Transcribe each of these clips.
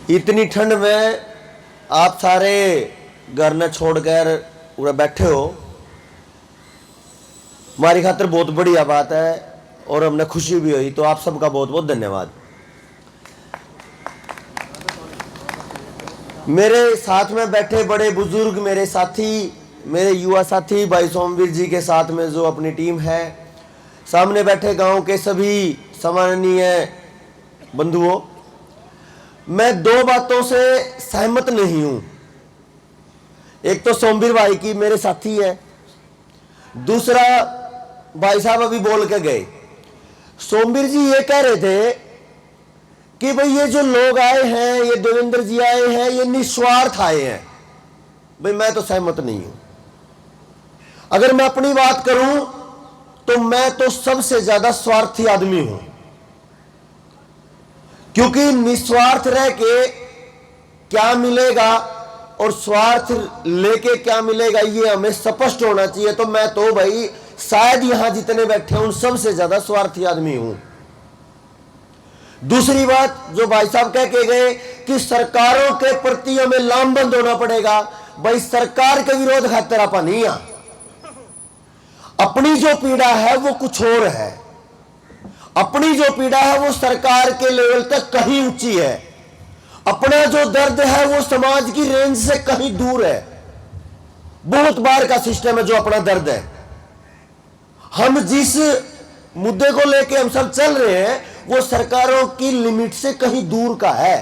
इतनी ठंड में आप सारे घर न छोड़कर उधर बैठे हो, हमारी खातिर बहुत बढ़िया बात है और हमने खुशी भी हुई, तो आप सबका बहुत बहुत धन्यवाद। मेरे साथ में बैठे बड़े बुजुर्ग, मेरे साथी, मेरे युवा साथी भाई सोमवीर जी के साथ में जो अपनी टीम है, सामने बैठे गांव के सभी सम्माननीय बंधुओं, मैं दो बातों से सहमत नहीं हूं। एक तो सोमवीर भाई की मेरे साथी है, दूसरा भाई साहब अभी बोल के गए। सोमवीर जी ये कह रहे थे कि भाई ये जो लोग आए हैं, ये देवेंद्र जी आए हैं, ये निस्वार्थ आए हैं। भाई मैं तो सहमत नहीं हूं। अगर मैं अपनी बात करूं तो मैं तो सबसे ज्यादा स्वार्थी आदमी हूं, क्योंकि निस्वार्थ रह के क्या मिलेगा और स्वार्थ लेके क्या मिलेगा ये हमें स्पष्ट होना चाहिए। तो मैं तो भाई शायद यहां जितने बैठे हैं उन सबसे ज्यादा स्वार्थी आदमी हूं। दूसरी बात जो भाई साहब कह के गए कि सरकारों के प्रति हमें लामबंद होना पड़ेगा, भाई सरकार के विरोध खातिर आपा नहीं आ, अपनी जो पीड़ा है वो कुछ और है। अपनी जो पीड़ा है वो सरकार के लेवल तक कहीं ऊंची है, अपना जो दर्द है वो समाज की रेंज से कहीं दूर है। बहुत बार का सिस्टम है जो अपना दर्द है। हम जिस मुद्दे को लेके हम सब चल रहे हैं वो सरकारों की लिमिट से कहीं दूर का है।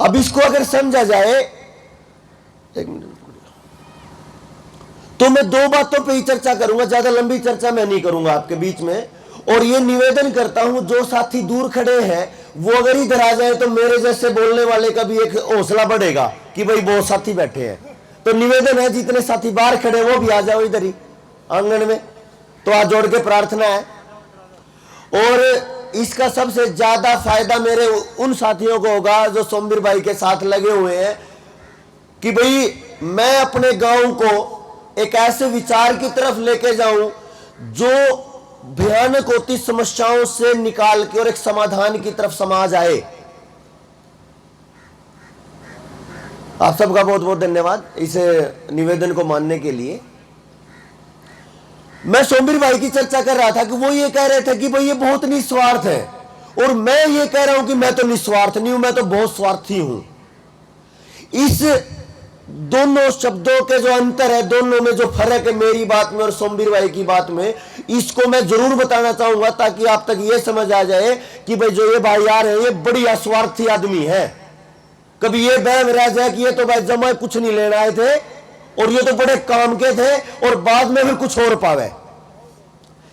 अब इसको अगर समझा जाए, एक मिनट, तो मैं दो बातों पे ही चर्चा करूंगा, ज्यादा लंबी चर्चा मैं नहीं करूंगा आपके बीच में। और ये निवेदन करता हूं जो साथी दूर खड़े हैं वो अगर इधर आ जाए तो मेरे जैसे बोलने वाले का भी एक हौसला बढ़ेगा कि भाई बहुत साथी बैठे हैं। तो निवेदन है जितने साथी बाहर खड़े वो भी आ जाओ इधर ही आंगन में, तो आज जोड़ के प्रार्थना है। और इसका सबसे ज्यादा फायदा मेरे उन साथियों को होगा जो सोमवीर भाई के साथ लगे हुए हैं कि भाई मैं अपने गांव को एक ऐसे विचार की तरफ लेके जाऊं जो भयानक होती समस्याओं से निकाल के और एक समाधान की तरफ समाज आए। आप सबका बहुत बहुत धन्यवाद इस निवेदन को मानने के लिए। मैं सोमवीर भाई की चर्चा कर रहा था कि वो ये कह रहे थे कि भाई ये बहुत निस्वार्थ है, और मैं ये कह रहा हूं कि मैं तो निस्वार्थ नहीं हूं, मैं तो बहुत स्वार्थी हूं। इस दोनों शब्दों के जो अंतर है, दोनों में जो फर्क है मेरी बात में और सोमवीर भाई की बात में, इसको मैं जरूर बताना चाहूंगा ताकि आप तक ये समझ आ जाए कि भाई जो ये भाई आ रहे हैं ये बड़ी अस्वार्थी आदमी है। कभी ये बहम रह जाए कि ये तो भाई जमा कुछ नहीं लेने आए थे और ये तो बड़े काम के थे और बाद में भी कुछ और पावे।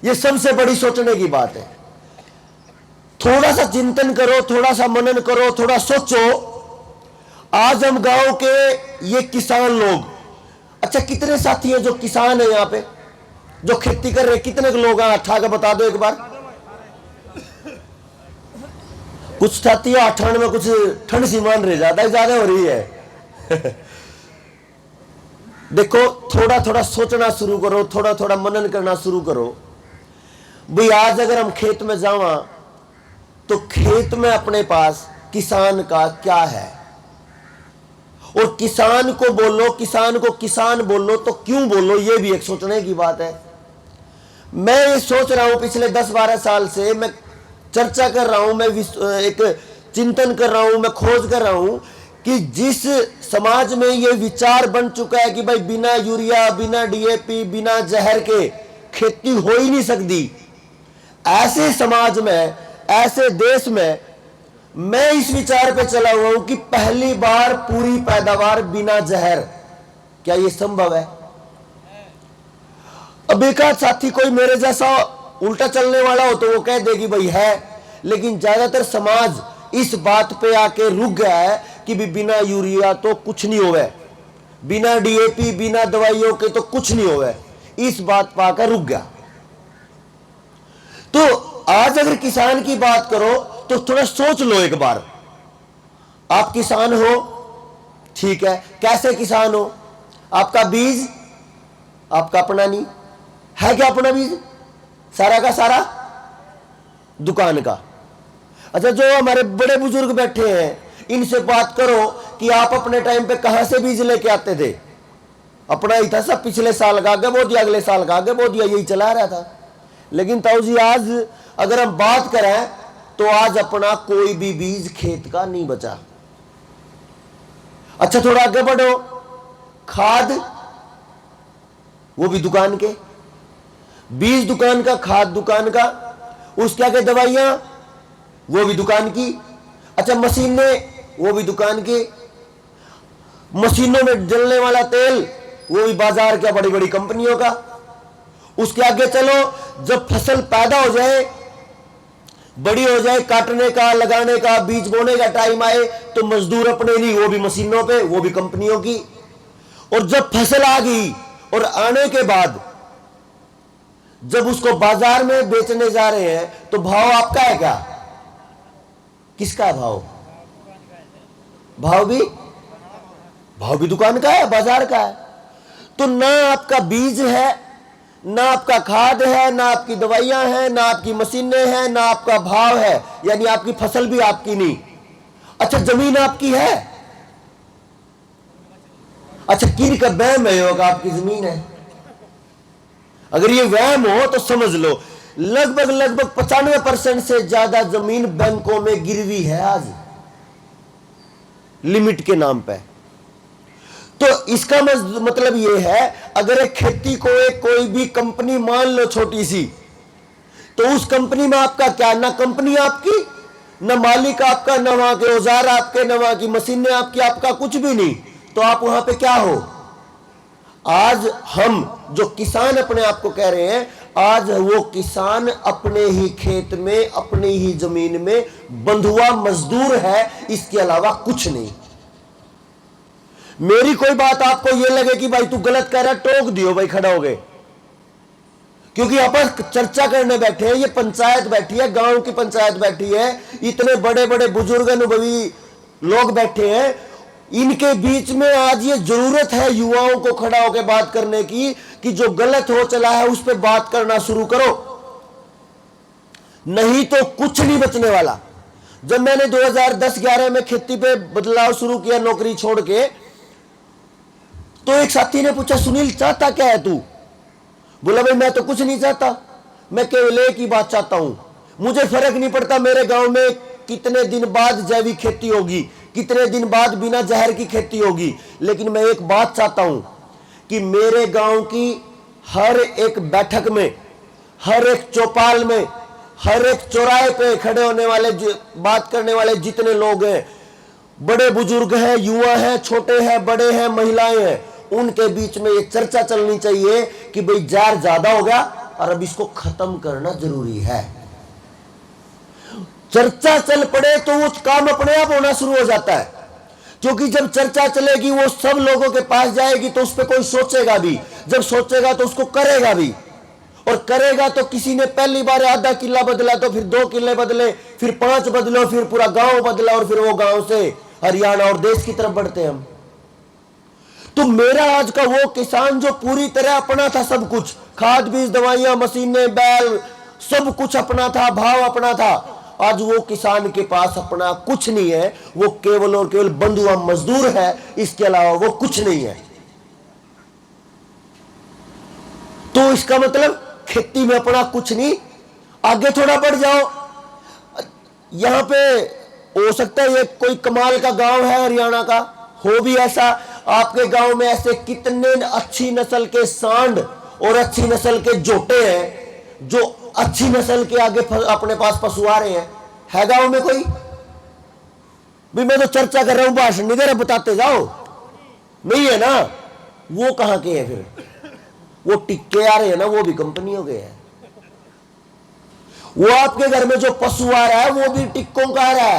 ये सबसे बड़ी सोचने की बात है। थोड़ा सा चिंतन करो, थोड़ा सा मनन करो, थोड़ा सोचो। आज हम गांव के ये किसान लोग, अच्छा कितने साथी हैं जो किसान है यहाँ पे जो खेती कर रहे, कितने लोग हैं उठा के बता दो एक बार। कुछ साथी है 98 में, कुछ ठंड सी मान रहे, ज्यादा हो रही है। देखो थोड़ा थोड़ा सोचना शुरू करो, थोड़ा थोड़ा मनन करना शुरू करो। भाई आज अगर हम खेत में जावा तो खेत में अपने पास किसान का क्या है, और किसान को बोलो, किसान को किसान बोलो तो क्यों बोलो, ये भी एक सोचने की बात है। मैं ये सोच रहा हूं पिछले 10-12 साल से मैं चर्चा कर रहा हूं, मैं एक चिंतन कर रहा हूं, मैं खोज कर रहा हूं कि जिस समाज में ये विचार बन चुका है कि भाई बिना यूरिया, बिना डीएपी, बिना जहर के खेती हो ही नहीं सकती, ऐसे समाज में, ऐसे देश में मैं इस विचार पे चला हुआ हूं कि पहली बार पूरी पैदावार बिना जहर, क्या ये संभव है? अब एक आध साथी कोई मेरे जैसा उल्टा चलने वाला हो तो वो कह देगी भाई है, लेकिन ज्यादातर समाज इस बात पे आके रुक गया है कि भी बिना यूरिया तो कुछ नहीं होवे, बिना डीएपी, बिना दवाइयों के तो कुछ नहीं होवे, इस बात पर आकर रुक गया। तो आज अगर किसान की बात करो तो थोड़ा सोच लो एक बार। आप किसान हो, ठीक है, कैसे किसान हो? आपका बीज आपका अपना नहीं है, क्या अपना बीज? सारा का सारा दुकान का। अच्छा, जो हमारे बड़े बुजुर्ग बैठे हैं, इनसे बात करो कि आप अपने टाइम पे कहां से बीज लेके आते थे। अपना ही था सब, पिछले साल का आगे बो दिया, अगले साल का आगे बो दिया, यही चला रहा था। लेकिन ताऊ जी आज अगर हम बात करें तो आज अपना कोई भी बीज खेत का नहीं बचा। अच्छा, थोड़ा आगे बढ़ो, खाद वो भी दुकान के, बीज दुकान का, खाद दुकान का, उसके आगे दवाइयां वो भी दुकान की। अच्छा, मशीनें वो भी दुकान की, मशीनों में जलने वाला तेल वो भी बाजार का, बड़ी बड़ी कंपनियों का। उसके आगे चलो, जब फसल पैदा हो जाए, बड़ी हो जाए, काटने का, लगाने का, बीज बोने का टाइम आए तो मजदूर अपने नहीं, वो भी मशीनों पे, वो भी कंपनियों की। और जब फसल आ गई और आने के बाद जब उसको बाजार में बेचने जा रहे हैं तो भाव आपका है क्या? किसका है भाव? भाव भी दुकान का है, बाजार का है। तो ना आपका बीज है, ना आपका खाद है, ना आपकी दवाइयां हैं, ना आपकी मशीनें हैं, ना आपका भाव है, यानी आपकी फसल भी आपकी नहीं। अच्छा, जमीन आपकी है। अच्छा, किन का वहम है होगा आपकी जमीन है? अगर ये वहम हो तो समझ लो लगभग 95% से ज्यादा जमीन बैंकों में गिरवी है आज, लिमिट के नाम पे। तो इसका मतलब ये है, अगर एक खेती को एक कोई भी कंपनी मान लो छोटी सी, तो उस कंपनी में आपका क्या? ना कंपनी आपकी, ना मालिक आपका, ना वहां के औजार आपके, ना वहां की मशीनें आपकी, आपका कुछ भी नहीं। तो आप वहां पे क्या हो? आज हम जो किसान अपने आप को कह रहे हैं, आज वो किसान अपने ही खेत में, अपनी ही जमीन में बंधुआ मजदूर है, इसके अलावा कुछ नहीं। मेरी कोई बात आपको ये लगे कि भाई तू गलत कह रहा, टोक दियो भाई, खड़ा हो गए। क्योंकि आपस चर्चा करने बैठे हैं, ये पंचायत बैठी है, गांव की पंचायत बैठी है, इतने बड़े बड़े बुजुर्ग अनुभवी लोग बैठे हैं, इनके बीच में आज ये जरूरत है युवाओं को खड़ा होकर बात करने की कि जो गलत हो चला है उस पर बात करना शुरू करो, नहीं तो कुछ नहीं बचने वाला। जब मैंने 2010-11 में खेती पे बदलाव शुरू किया, नौकरी छोड़ के, तो एक साथी ने पूछा, सुनील चाहता क्या है तू? बोला, भाई मैं तो कुछ नहीं चाहता, मैं केवल एक ही बात चाहता हूं, मुझे फर्क नहीं पड़ता मेरे गांव में कितने दिन बाद जैविक खेती होगी, कितने दिन बाद बिना जहर की खेती होगी, लेकिन मैं एक बात चाहता हूं कि मेरे गांव की हर एक बैठक में, हर एक चौपाल में, हर एक चौराहे पे खड़े होने वाले, बात करने वाले जितने लोग हैं, बड़े बुजुर्ग हैं, युवा हैं, छोटे हैं, बड़े हैं, महिलाएं हैं, उनके बीच में ये चर्चा चलनी चाहिए कि भाई जार ज्यादा हो गया और अब इसको खत्म करना जरूरी है। चर्चा चल पड़े तो वो काम अपने आप होना शुरू हो जाता है, क्योंकि जब चर्चा चलेगी वो सब लोगों के पास जाएगी तो उस पर कोई सोचेगा भी, जब सोचेगा तो उसको करेगा भी, और करेगा तो किसी ने पहली बार आधा किला बदला तो फिर 2 किले बदले, फिर 5 बदलो, फिर पूरा गांव बदला, और फिर वो गांव से हरियाणा और देश की तरफ बढ़ते हम। तो मेरा आज का वो किसान जो पूरी तरह अपना था, सब कुछ, खाद बीज दवाइयां मशीनें बैल सब कुछ अपना था, भाव अपना था, आज वो किसान के पास अपना कुछ नहीं है, वो केवल और केवल बंधुआ मजदूर है, इसके अलावा वो कुछ नहीं है। तो इसका मतलब खेती में अपना कुछ नहीं। आगे थोड़ा बढ़ जाओ, यहां पे हो सकता है ये कोई कमाल का गांव है हरियाणा का, हो भी ऐसा, आपके गांव में ऐसे कितने अच्छी नस्ल के सांड और अच्छी नस्ल के जोटे हैं जो अच्छी नस्ल के आगे अपने पास पशु आ रहे हैं। है गांव में कोई? भी मैं तो चर्चा कर रहा हूं, भाषण नहीं दे रहा, बताते जाओ। नहीं है ना? वो कहां के हैं फिर? वो टिक्के आ रहे हैं ना, वो भी कंपनियों के हैं। वो आपके घर में जो पशु आ रहा है वो भी टिक्कों का आ रहा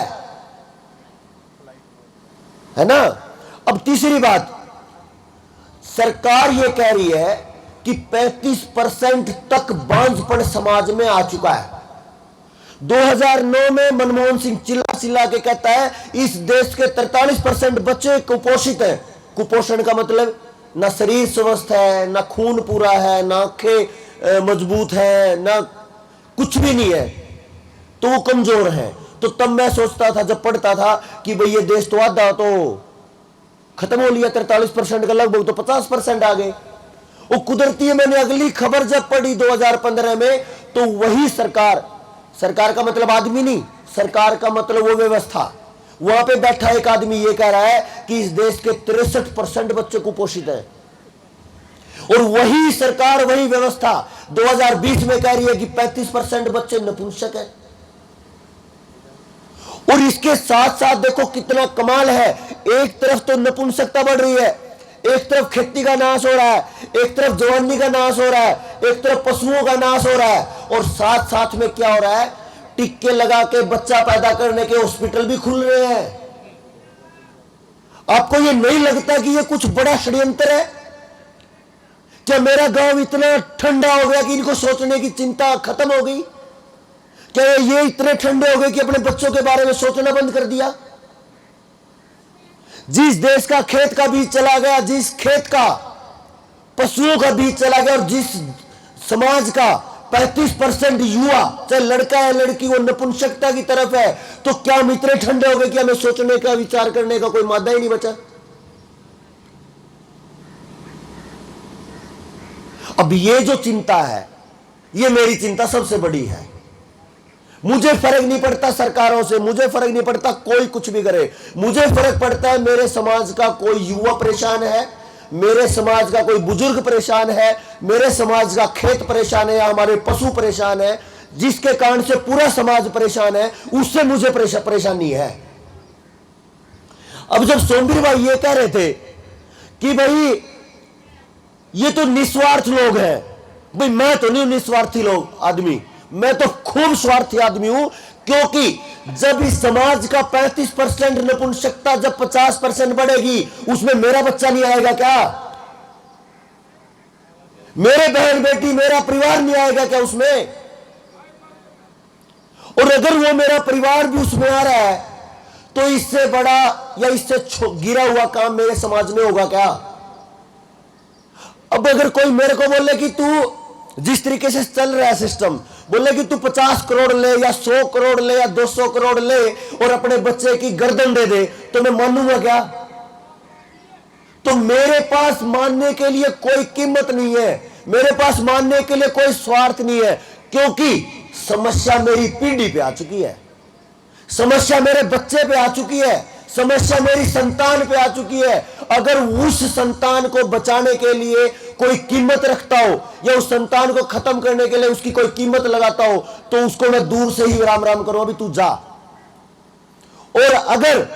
है ना? अब तीसरी बात, सरकार ये कह रही है कि 35% तक बांझपन समाज में आ चुका है। 2009 में मनमोहन सिंह चिल्ला के कहता है इस देश के 43% बच्चे कुपोषित हैं। कुपोषण का मतलब ना शरीर स्वस्थ है, ना खून पूरा है, ना आंखें मजबूत है, ना कुछ भी नहीं है, तो वो कमजोर है। तो तब मैं सोचता था, जब पढ़ता था, कि भाई ये देश तो आधा तो खत्म हो लिया, 43% का लगभग तो 50% आ गए। वो कुदरती है, मैंने अगली खबर जब पढ़ी 2015 में, तो वही सरकार, सरकार का मतलब आदमी नहीं, सरकार का मतलब वो व्यवस्था, वहां पे बैठा एक आदमी ये कह रहा है कि इस देश के 63% बच्चे कुपोषित हैं। और वही सरकार, वही व्यवस्था 2020 में कह रही है कि 35% बच्चे नपुंसक हैं। और इसके साथ साथ देखो कितना कमाल है, एक तरफ तो नपुंसकता बढ़ रही है, एक तरफ खेती का नाश हो रहा है, एक तरफ जवानी का नाश हो रहा है, एक तरफ पशुओं का नाश हो रहा है, और साथ साथ में क्या हो रहा है, टिक्के लगा के बच्चा पैदा करने के हॉस्पिटल भी खुल रहे हैं। आपको ये नहीं लगता कि ये कुछ बड़ा षड्यंत्र है? क्या मेरा गांव इतना ठंडा हो गया कि इनको सोचने की चिंता खत्म हो गई? क्या ये इतने ठंडे हो गए कि अपने बच्चों के बारे में सोचना बंद कर दिया? जिस देश का खेत का बीज चला गया, जिस खेत का पशुओं का बीज चला गया, और जिस समाज का 35% युवा, चाहे लड़का है लड़की, वो नपुंसकता की तरफ है, तो क्या हम इतने ठंडे हो गए कि हमें सोचने का, विचार करने का कोई मादा ही नहीं बचा? अब ये जो चिंता है, ये मेरी चिंता सबसे बड़ी है। मुझे फर्क नहीं पड़ता सरकारों से, मुझे फर्क नहीं पड़ता कोई कुछ भी करे, मुझे फर्क पड़ता है मेरे समाज का कोई युवा परेशान है, मेरे समाज का कोई बुजुर्ग परेशान है, मेरे समाज का खेत परेशान है, या हमारे पशु परेशान है, जिसके कारण से पूरा समाज परेशान है, उससे मुझे परेशानी है। अब जब सोमवीर भाई ये कह रहे थे कि भाई ये तो निस्वार्थ लोग हैं, भाई मैं तो नहीं निस्वार्थी लोग आदमी, मैं तो खूब स्वार्थी आदमी हूं, क्योंकि जब इस समाज का 35% नपुंसकता जब 50% बढ़ेगी, उसमें मेरा बच्चा नहीं आएगा क्या? मेरे बहन बेटी, मेरा परिवार नहीं आएगा क्या उसमें? और अगर वो मेरा परिवार भी उसमें आ रहा है, तो इससे बड़ा या इससे गिरा हुआ काम मेरे समाज में होगा क्या? अब अगर कोई मेरे को बोले कि तू जिस तरीके से चल रहा है सिस्टम, बोले कि तू 50 करोड़ ले या 100 करोड़ ले या 200 करोड़ ले और अपने बच्चे की गर्दन दे दे, तो मैं मानूंगा क्या? तो मेरे पास मानने के लिए कोई कीमत नहीं है, मेरे पास मानने के लिए कोई स्वार्थ नहीं है, क्योंकि समस्या मेरी पीढ़ी पे आ चुकी है, समस्या मेरे बच्चे पे आ चुकी है, समस्या मेरी संतान पे आ चुकी है। अगर उस संतान को बचाने के लिए कोई कीमत रखता हो, या उस संतान को खत्म करने के लिए उसकी कोई कीमत लगाता हो, तो उसको मैं दूर से ही राम राम करूं, अभी तू जा। और अगर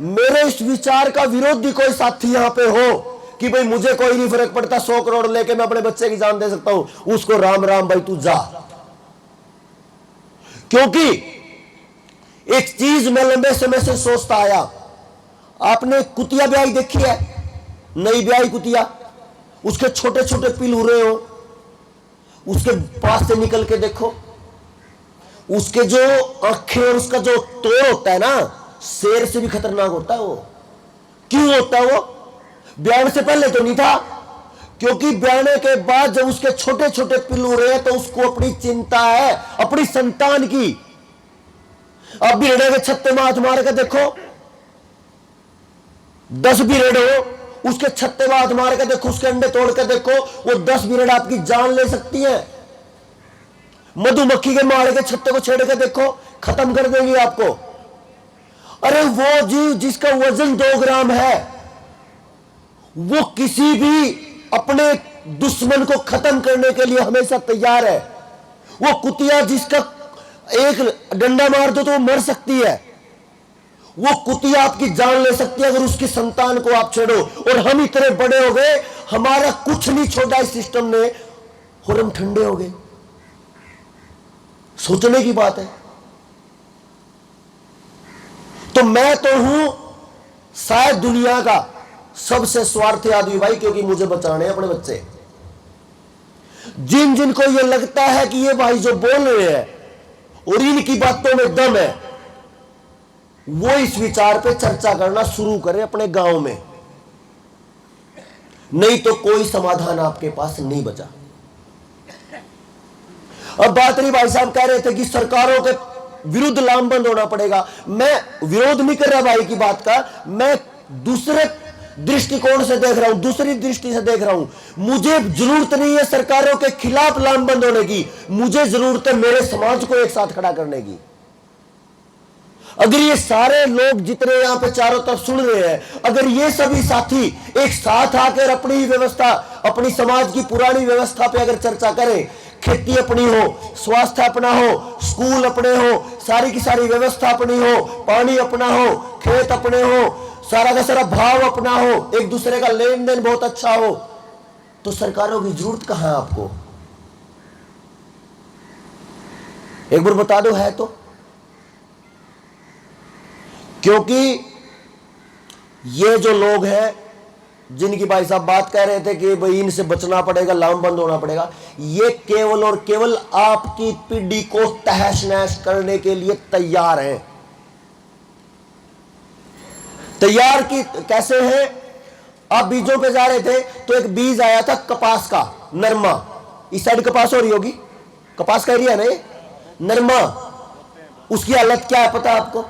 मेरे इस विचार का विरोधी कोई साथी यहां पे हो कि भाई मुझे कोई नहीं फर्क पड़ता, 100 करोड़ लेके मैं अपने बच्चे की जान दे सकता हूं, उसको राम राम भाई तू जा। क्योंकि एक चीज मैं लंबे समय से सोचता आया, आपने कुतिया ब्याई देखी है? नई ब्याई कुतिया, उसके छोटे छोटे पिल उड़े हो, उसके पास से निकल के देखो, उसके जो आंखें और उसका जो तोड़ होता है ना, शेर से भी खतरनाक होता है वो। क्यों होता है वो? ब्याह से पहले तो नहीं था, क्योंकि ब्याहने के बाद जब उसके छोटे छोटे पिल उड़े हैं, तो उसको अपनी चिंता है अपनी संतान की। अब बिरड़े के छत्ते में हाथ मार के देखो, 10 बिरड़ हो, उसके छत्ते में हाथ मार के देखो, उसके अंडे तोड़ के देखो, वो 10 बिरड़ आपकी जान ले सकती है। मधुमक्खी के मारे के छत्ते को छेड़ के देखो, खत्म कर देंगी आपको। अरे वो जीव जिसका वजन 2 ग्राम है, वो किसी भी अपने दुश्मन को खत्म करने के लिए हमेशा तैयार है। वो कुतिया जिसका एक डंडा मार दो तो वो मर सकती है, वो कुतिया आपकी जान ले सकती है अगर उसकी संतान को आप छेड़ो। और हम इतने बड़े हो गए, हमारा कुछ नहीं छोड़ा इस सिस्टम ने, और हम ठंडे हो गए। सोचने की बात है। तो मैं तो हूं शायद दुनिया का सबसे स्वार्थी आदमी भाई, क्योंकि मुझे बचाने अपने बच्चे। जिन जिनको ये लगता है कि ये भाई जो बोल रहे हैं और इनकी बातों में दम है, वो इस विचार पे चर्चा करना शुरू करें अपने गांव में, नहीं तो कोई समाधान आपके पास नहीं बचा। अब बात रही, भाई साहब कह रहे थे कि सरकारों के विरुद्ध लामबंद होना पड़ेगा। मैं विरोध नहीं कर रहा भाई की बात का, मैं दूसरे दृष्टिकोण से देख रहा हूं, दूसरी दृष्टि से देख रहा हूं। मुझे जरूरत नहीं है सरकारों के खिलाफ लामबंद होने की, मुझे जरूरत है मेरे समाज को एक साथ खड़ा करने की। अगर ये सारे लोग जितने यहां पे चारों तरफ सुन रहे हैं, अगर ये सभी साथी एक साथ आकर अपनी व्यवस्था, अपनी समाज की पुरानी व्यवस्था पे अगर चर्चा करें, खेती अपनी हो, स्वास्थ्य अपना हो, स्कूल अपने हो, सारी की सारी व्यवस्था अपनी हो, पानी अपना हो, खेत अपने हो, सारा का सारा भाव अपना हो, एक दूसरे का लेन देन बहुत अच्छा हो, तो सरकारों की जरूरत कहां है आपको? एक बार बता दो है तो। क्योंकि ये जो लोग हैं जिनकी भाई साहब बात कह रहे थे कि भाई इनसे बचना पड़ेगा, लामबंद होना पड़ेगा, ये केवल और केवल आपकी पीढ़ी को तहस नहस करने के लिए तैयार हैं। तैयार की कैसे हैं? आप बीजों पे जा रहे थे तो एक बीज आया था कपास का, नरमा। इस साइड कपास हो रही होगी, कपास का एरिया नहीं, नरमा। उसकी हालत क्या है पता है आपको?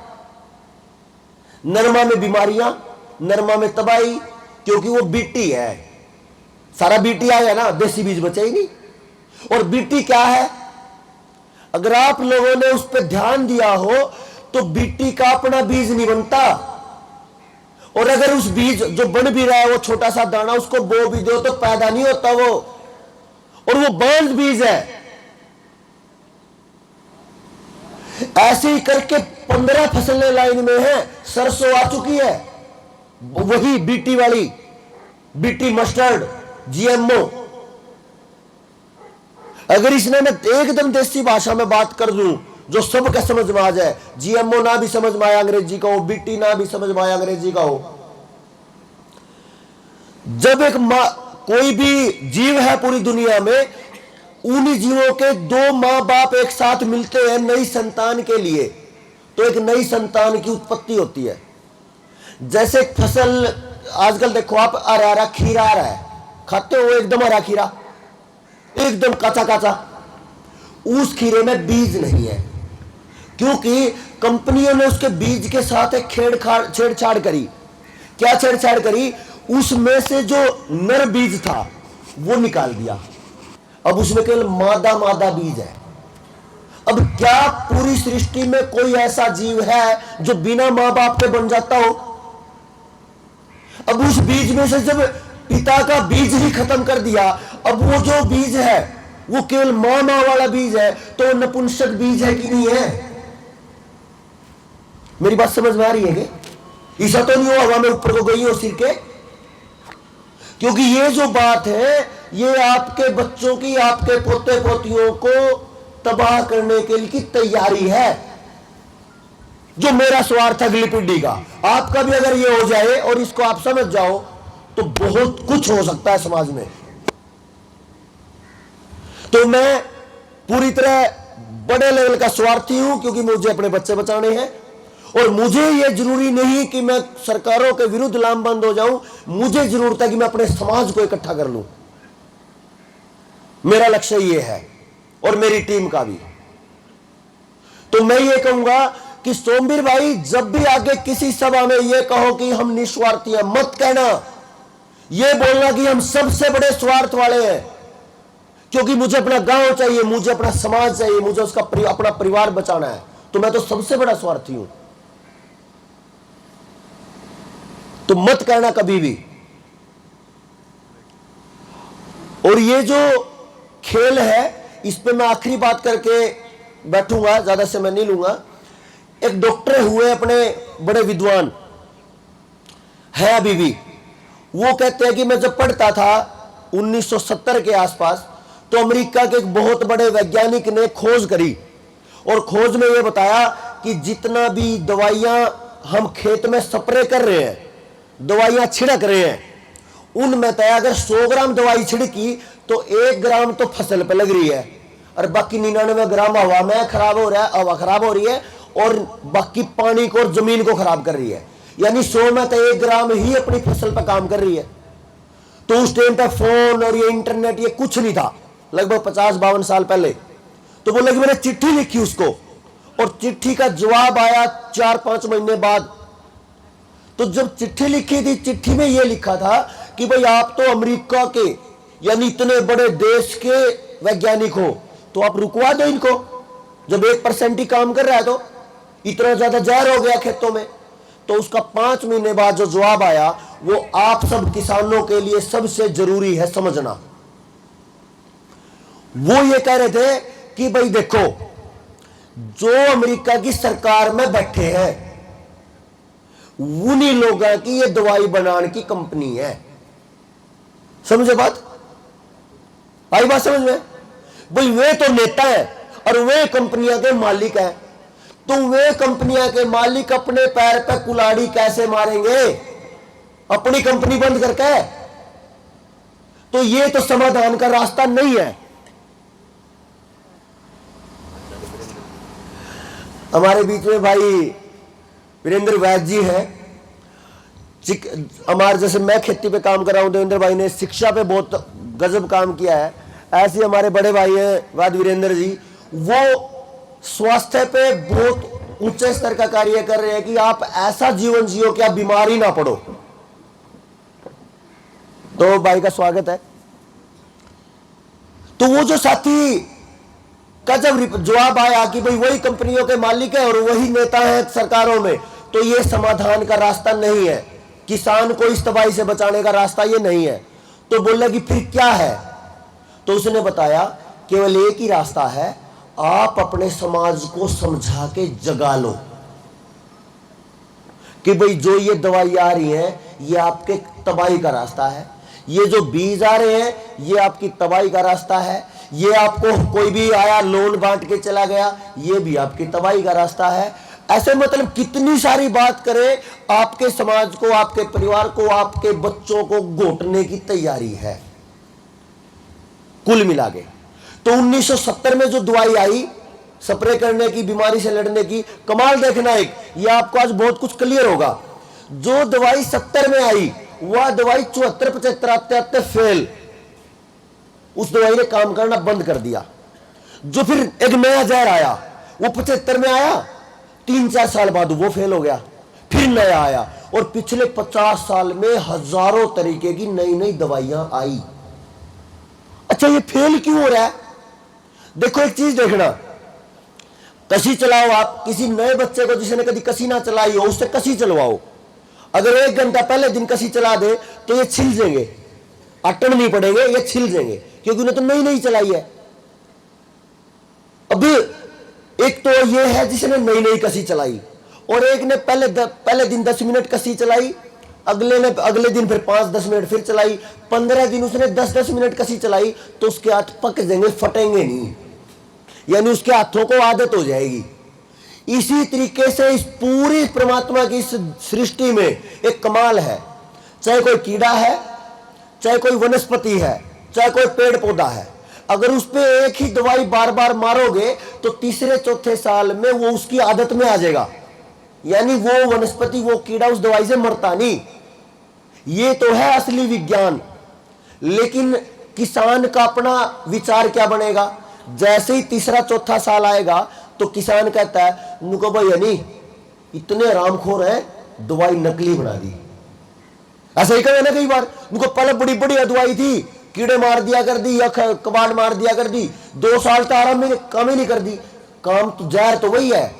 नरमा में बीमारियां, नरमा में तबाही, क्योंकि वो बीटी है, सारा बीटी आ गया ना, देसी बीज बचा ही नहीं। और बीटी क्या है? अगर आप लोगों ने उस पर ध्यान दिया हो तो बीटी का अपना बीज नहीं बनता। और अगर उस बीज जो बन भी रहा है वो छोटा सा दाना, उसको बो भी दो तो पैदा नहीं होता वो, और वो बांझ बीज है। ऐसे ही करके 15 फसलें लाइन में है, सरसों आ चुकी है, वही बीटी वाली, बीटी मस्टर्ड, जीएमओ। अगर इसने मैं एकदम देसी भाषा में बात कर दूं जो सबके समझ में आ जाए, जीएमओ ना भी समझ में आया अंग्रेजी का हो, बीटी ना भी समझ में आया अंग्रेजी का हो, जब एक कोई भी जीव है पूरी दुनिया में, उन्हीं जीवों के दो मां बाप एक साथ मिलते हैं नई संतान के लिए, तो एक नई संतान की उत्पत्ति होती है। जैसे फसल आजकल देखो आप, हरा हरा खीरा आ रहा है, खाते हो एकदम हरा खीरा, एकदम काचा काचा, उस खीरे में बीज नहीं है, क्योंकि कंपनियों ने उसके बीज के साथ एक छेड़छाड़ करी। क्या छेड़छाड़ करी? उसमें से जो नर बीज था वो निकाल दिया, अब उसमें केवल मादा मादा बीज है। अब क्या पूरी सृष्टि में कोई ऐसा जीव है जो बिना मां बाप के बन जाता हो? अब उस बीज में से जब पिता का बीज ही खत्म कर दिया, अब वो जो बीज है वो केवल मां वाला बीज है, तो नपुंसक बीज है कि नहीं है? मेरी बात समझ में आ रही है कि ऐसा तो नहीं हो हवा में ऊपर को गई हो सिर के? क्योंकि ये जो बात है ये आपके बच्चों की, आपके पोते पोतियों को तबाह करने के लिए की तैयारी है, जो मेरा स्वार्थ है अगली पीढ़ी का। आपका भी अगर ये हो जाए और इसको आप समझ जाओ तो बहुत कुछ हो सकता है समाज में। तो मैं पूरी तरह बड़े लेवल का स्वार्थी हूं, क्योंकि मुझे अपने बच्चे बचाने हैं, और मुझे यह जरूरी नहीं कि मैं सरकारों के विरुद्ध लामबंद हो जाऊं, मुझे जरूरत है कि मैं अपने समाज को इकट्ठा कर लूं। मेरा लक्ष्य यह है, और मेरी टीम का भी। तो मैं ये कहूंगा कि सोमवीर भाई, जब भी आगे किसी सभा में यह कहो कि हम निस्वार्थी हैं, मत कहना, यह बोलना कि हम सबसे बड़े स्वार्थ वाले हैं, क्योंकि मुझे अपना गांव चाहिए, मुझे अपना समाज चाहिए, मुझे उसका अपना परिवार बचाना है, तो मैं तो सबसे बड़ा स्वार्थी हूं। तो मत कहना कभी भी। और ये जो खेल है, इस पे मैं आखिरी बात करके बैठूंगा, ज्यादा समय नहीं लूंगा। एक डॉक्टर हुए अपने बड़े विद्वान है अभी भी, वो कहते हैं कि मैं जब पढ़ता था 1970 के आसपास, तो अमेरिका के एक बहुत बड़े वैज्ञानिक ने खोज करी, और खोज में यह बताया कि जितना भी दवाइयां हम खेत में स्प्रे कर रहे हैं, दवाइयां छिड़क रहे हैं, उनमें तय अगर 100 ग्राम दवाई छिड़की तो 1 ग्राम तो फसल पे लग रही है, और बाकी 99 ग्राम हवा में खराब हो रहा है, हवा खराब हो रही है, और बाकी पानी को और जमीन को खराब कर रही है। यानी 100 में तो 1 ग्राम ही अपनी फसल पर काम कर रही है। तो उस टाइम पे फोन और ये इंटरनेट ये कुछ नहीं था, लगभग 50-52 साल पहले। तो बोले कि मैंने चिट्ठी लिखी उसको, और चिट्ठी का जवाब आया 4-5 महीने बाद। तो जब चिट्ठी लिखी थी, चिट्ठी में यह लिखा था कि भाई आप तो अमेरिका के यानी इतने बड़े देश के वैज्ञानिक हो, तो आप रुकवा दो इनको। जब 1% ही काम कर रहा है तो इतना ज्यादा जहर हो गया खेतों में। तो उसका 5 महीने बाद जो जवाब आया वो आप सब किसानों के लिए सबसे जरूरी है समझना। वो ये कह रहे थे कि भाई देखो, जो अमेरिका की सरकार में बैठे हैं उन्हीं लोगों की ये दवाई बनाने की कंपनी है। समझे बात? आई बात समझ में? भाई वे तो नेता है और वे कंपनियां के मालिक हैं। तो वे कंपनियां के मालिक अपने पैर पे कुल्हाड़ी कैसे मारेंगे अपनी कंपनी बंद करके? तो ये तो समाधान का रास्ता नहीं है। हमारे बीच में भाई वीरेंद्र वैद्य जी हैं। हमारे जैसे मैं खेती पे काम कर रहा हूं, देवेंद्र भाई ने शिक्षा पे बहुत गजब काम किया है। ऐसे हमारे बड़े भाई हैं वाद वीरेंद्र जी, वो स्वास्थ्य पे बहुत ऊंचे स्तर का कार्य कर रहे हैं कि आप ऐसा जीवन जियो कि आप बीमार ही ना पड़ो। तो भाई का स्वागत है। तो वो जो साथी का जब जवाब आया कि भाई वही कंपनियों के मालिक है और वही नेता है सरकारों में, तो ये समाधान का रास्ता नहीं है, किसान को इस तबाही से बचाने का रास्ता ये नहीं है। तो बोला कि फिर क्या है? तो उसने बताया केवल एक ही रास्ता है, आप अपने समाज को समझा के जगा लो कि भाई जो ये दवाई आ रही है ये आपके तबाही का रास्ता है, ये जो बीज आ रहे हैं ये आपकी तबाही का रास्ता है, ये आपको कोई भी आया लोन बांट के चला गया ये भी आपकी तबाही का रास्ता है। ऐसे मतलब कितनी सारी बात करें, आपके समाज को, आपके परिवार को, आपके बच्चों को घोटने की तैयारी है कुल मिला के। तो 1970 में जो दवाई आई स्प्रे करने की, बीमारी से लड़ने की, कमाल देखना एक, ये आपको आज बहुत कुछ क्लियर होगा। जो दवाई 70 में आई वह दवाई 74-75 आते आते फेल, उस दवाई ने काम करना बंद कर दिया। जो फिर एक नया जहर आया वो 75 में आया, 3-4 साल बाद वो फेल हो गया, फिर नया आया और पिछले 50 साल में हजारों तरीके की नई नई दवाइयां आई। अच्छा ये फेल क्यों हो रहा है? देखो एक चीज देखना, कसी चलाओ, आप किसी नए बच्चे को जिसने कभी कसी ना चलाई हो उससे कसी चलवाओ, अगर 1 घंटा पहले दिन कसी चला दे तो ये छिल जाएंगे, अटन नहीं पड़ेंगे, ये छिल जाएंगे क्योंकि उन्हें तो नई नई चलाई है। अभी एक तो ये है जिसने नई नई कसी चलाई और एक ने पहले दिन 10 मिनट कसी चलाई, अगले दिन फिर 5-10 मिनट फिर चलाई, 15 दिन उसने 10-10 मिनट कसी चलाई, तो उसके हाथ पक जाएंगे, फटेंगे नहीं, यानी उसके हाथों को आदत हो जाएगी। इसी तरीके से इस पूरी परमात्मा की इस सृष्टि में एक कमाल है, चाहे कोई कीड़ा है, चाहे कोई वनस्पति है, चाहे कोई पेड़ पौधा है, अगर उस पर एक ही दवाई बार बार मारोगे तो तीसरे चौथे साल में वो उसकी आदत में आ जाएगा, यानी वो वनस्पति, वो कीड़ा उस दवाई से मरता नहीं। ये तो है असली विज्ञान। लेकिन किसान का अपना विचार क्या बनेगा? जैसे ही तीसरा चौथा साल आएगा तो किसान कहता है उनको भाई यानी इतने आरामखोर हैं, दवाई नकली बना दी। ऐसा ही कहे ना कई बार, उनको पहले बड़ी बड़ी दवाई थी, कीड़े मार दिया कर दी या कबाड़ मार दिया कर दी, 2 साल तो आराम में काम ही नहीं कर दी, काम तो जहर तो वही है,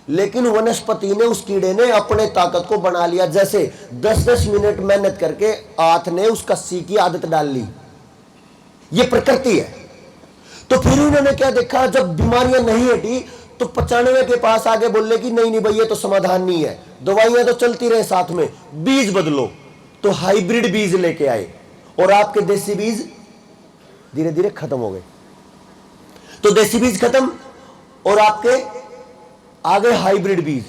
लेकिन वनस्पति ने, उस कीड़े ने अपने ताकत को बना लिया। जैसे 10-10 मिनट मेहनत करके हाथ ने उस कस्सी की आदत डाल ली, ये प्रकृति है। तो फिर उन्होंने क्या देखा, जब बीमारियां नहीं हटी तो 95 के पास आगे बोले कि नहीं भाई ये तो समाधान नहीं है, दवाइयां तो चलती रहे, साथ में बीज बदलो। तो हाइब्रिड बीज लेके आए और आपके देसी बीज धीरे धीरे खत्म हो गए। तो देसी बीज खत्म और आपके आगे हाइब्रिड बीज।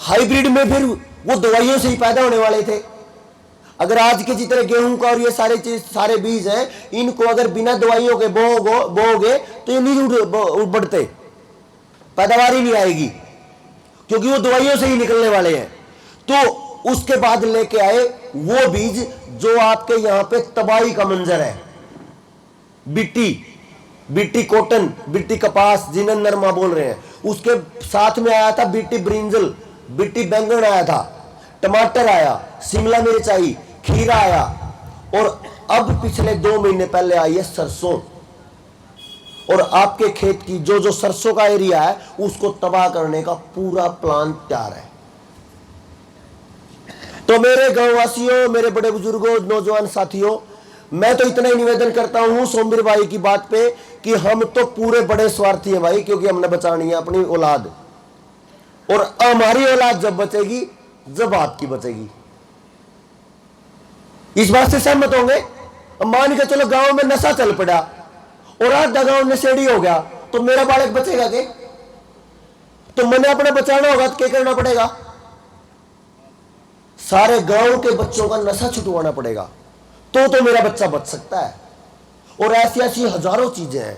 हाइब्रिड में फिर वो दवाइयों से ही पैदा होने वाले थे। अगर आज के जितने गेहूं का और ये सारे बीज हैं, इनको अगर बिना दवाइयों के बोओगे तो ये नहीं बढ़ते, पैदावार ही नहीं आएगी, क्योंकि वो दवाइयों से ही निकलने वाले हैं। तो उसके बाद लेके आए वो बीज जो आपके यहां पे तबाही का मंजर है, बिट्टी कॉटन, बिट्टी कपास, जिन्हें नरमा बोल रहे हैं, उसके साथ में आया था बीटी ब्रिंजल, बीटी बैंगन आया था, टमाटर आया, शिमला मिर्च आई, खीरा आया, और अब पिछले 2 महीने पहले आई है सरसों। और आपके खेत की जो जो सरसों का एरिया है उसको तबाह करने का पूरा प्लान तैयार है। तो मेरे गांव वासियों, मेरे बड़े बुजुर्गों, नौजवान साथियों, मैं तो इतना ही निवेदन करता हूं सोमवीर भाई की बात पे कि हम तो पूरे बड़े स्वार्थी हैं भाई, क्योंकि हमने बचानी है अपनी औलाद, और हमारी औलाद जब बचेगी जब आपकी बचेगी। इस बात से सहमत होंगे? मान के चलो गांव में नशा चल पड़ा और आधा गांव नशेड़ी हो गया, तो मेरा बालक बचेगा के? तो मैंने अपना बचाना होगा तो क्या करना पड़ेगा? सारे गांव के बच्चों का नशा छुटवाना पड़ेगा, तो मेरा बच्चा बच सकता है। और ऐसी ऐसी हजारों चीजें हैं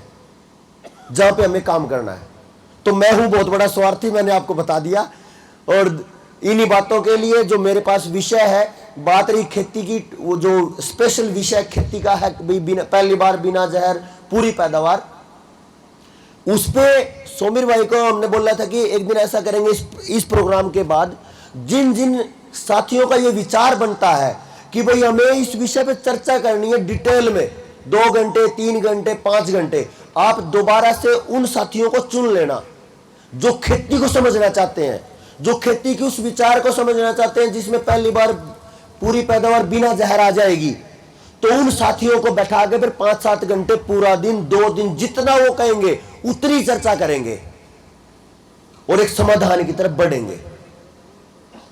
जहां पे हमें काम करना है। तो मैं हूं बहुत बड़ा स्वार्थी, मैंने आपको बता दिया। और इन्हीं बातों के लिए जो मेरे पास विषय है, बात रही खेती की, वो जो स्पेशल विषय खेती का है, पहली बार बिना जहर पूरी पैदावार, उस पे सोमवीर भाई को हमने बोला था कि एक दिन ऐसा करेंगे इस प्रोग्राम के बाद, जिन जिन साथियों का ये विचार बनता है कि भाई हमें इस विषय पे चर्चा करनी है डिटेल में, 2 घंटे 3 घंटे 5 घंटे, आप दोबारा से उन साथियों को चुन लेना जो खेती को समझना चाहते हैं, जो खेती की उस विचार को समझना चाहते हैं जिसमें पहली बार पूरी पैदावार बिना जहर आ जाएगी। तो उन साथियों को बैठा के फिर 5-7 घंटे पूरा दिन, 2 दिन, जितना वो कहेंगे उतनी चर्चा करेंगे और एक समाधान की तरफ बढ़ेंगे।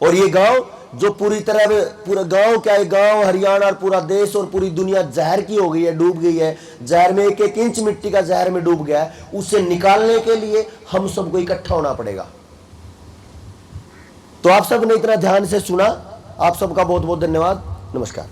और ये गांव जो पूरी तरह, पूरा गांव क्या है, गांव हरियाणा और पूरा देश और पूरी दुनिया जहर की हो गई है, डूब गई है जहर में, 1-1 इंच मिट्टी का जहर में डूब गया है, उसे निकालने के लिए हम सबको इकट्ठा होना पड़ेगा। तो आप सबने इतना ध्यान से सुना, आप सबका बहुत बहुत धन्यवाद। नमस्कार।